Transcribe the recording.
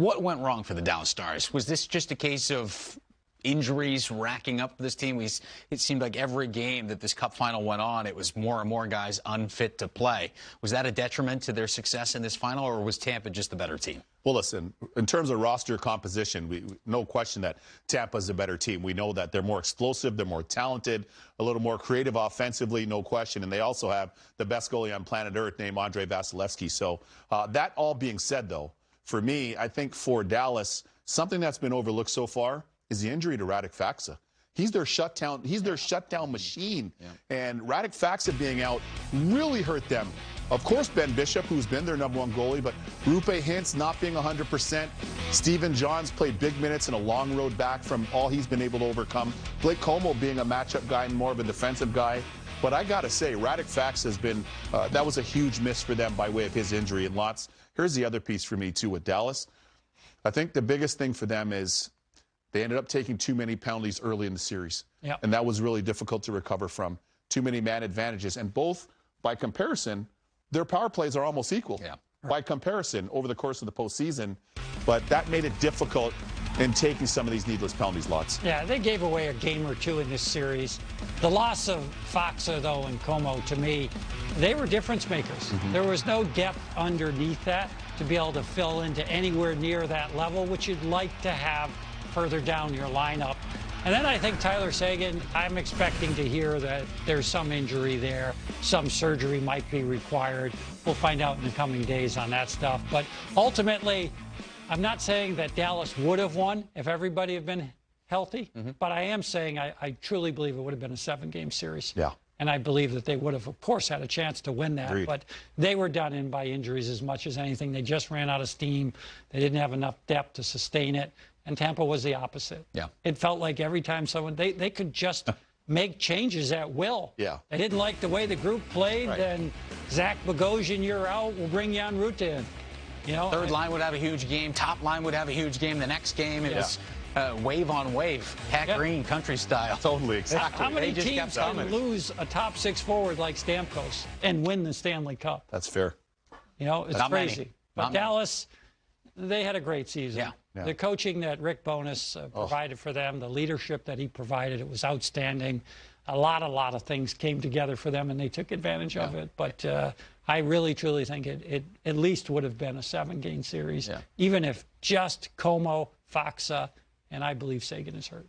What went wrong for the Dallas Stars? Was this just a case of injuries racking up this team? It seemed like every game that this Cup final went on, it was more and more guys unfit to play. Was that a detriment to their success in this final, or was Tampa just the better team? Well, listen, in terms of roster composition, no question that Tampa's a better team. We know that they're more explosive, they're more talented, a little more creative offensively, no question. And they also have the best goalie on planet Earth named Andrei Vasilevsky. So that all being said, though, for me, I think for Dallas, something that's been overlooked so far is the injury to Radek Faksa. He's their shutdown machine. Yeah. And Radek Faksa being out really hurt them. Of course, Ben Bishop, who's been their #1 goalie, but Rupe Hintz not being 100%. Steven Johns played big minutes in a long road back from all he's been able to overcome. Blake Como being a matchup guy and more of a defensive guy. But I got to say, Radek Faksa has been, that was a huge miss for them by way of his injury and lots. Here's the other piece for me, too, with Dallas. I think the biggest thing for them is they ended up taking too many penalties early in the series. Yep. And that was really difficult to recover from. Too many man advantages. And both, by comparison, their power plays are almost equal. Yeah. By comparison, over the course of the postseason. But that made it difficult in taking some of these needless penalties, lots. Yeah, they gave away a game or two in this series. The loss of Faksa, though, and Como, to me, they were difference makers. Mm-hmm. There was no depth underneath that to be able to fill into anywhere near that level, which you'd like to have further down your lineup. And then I think Tyler Seguin, I'm expecting to hear that there's some injury there, some surgery might be required. We'll find out in the coming days on that stuff. But ultimately, I'm not saying that Dallas would have won if everybody had been healthy, but I am saying I truly believe it would have been a 7-game series. Yeah. And I believe that they would have, of course, had a chance to win that. Agreed. But they were done in by injuries as much as anything. They just ran out of steam. They didn't have enough depth to sustain it. And Tampa was the opposite. Yeah. It felt like every time someone, they could just make changes at will. Yeah. They didn't like the way the group played, then Zach Bogosian, you're out, we'll bring you en route in. You know, third line would have a huge game. Top line would have a huge game. The next game, it was wave on wave. Pat Green, country style. Totally, exactly. How many teams can lose a top 6 forward like Stamkos and win the Stanley Cup? That's fair. You know, it's crazy. But Dallas, they had a great season. Yeah. Yeah. The coaching that Rick Bowness provided for them, the leadership that he provided, it was outstanding. A lot of things came together for them, and they took advantage of it. But I really, truly think it at least would have been a 7-game series, even if just Como, Faksa, and I believe Seguin is hurt.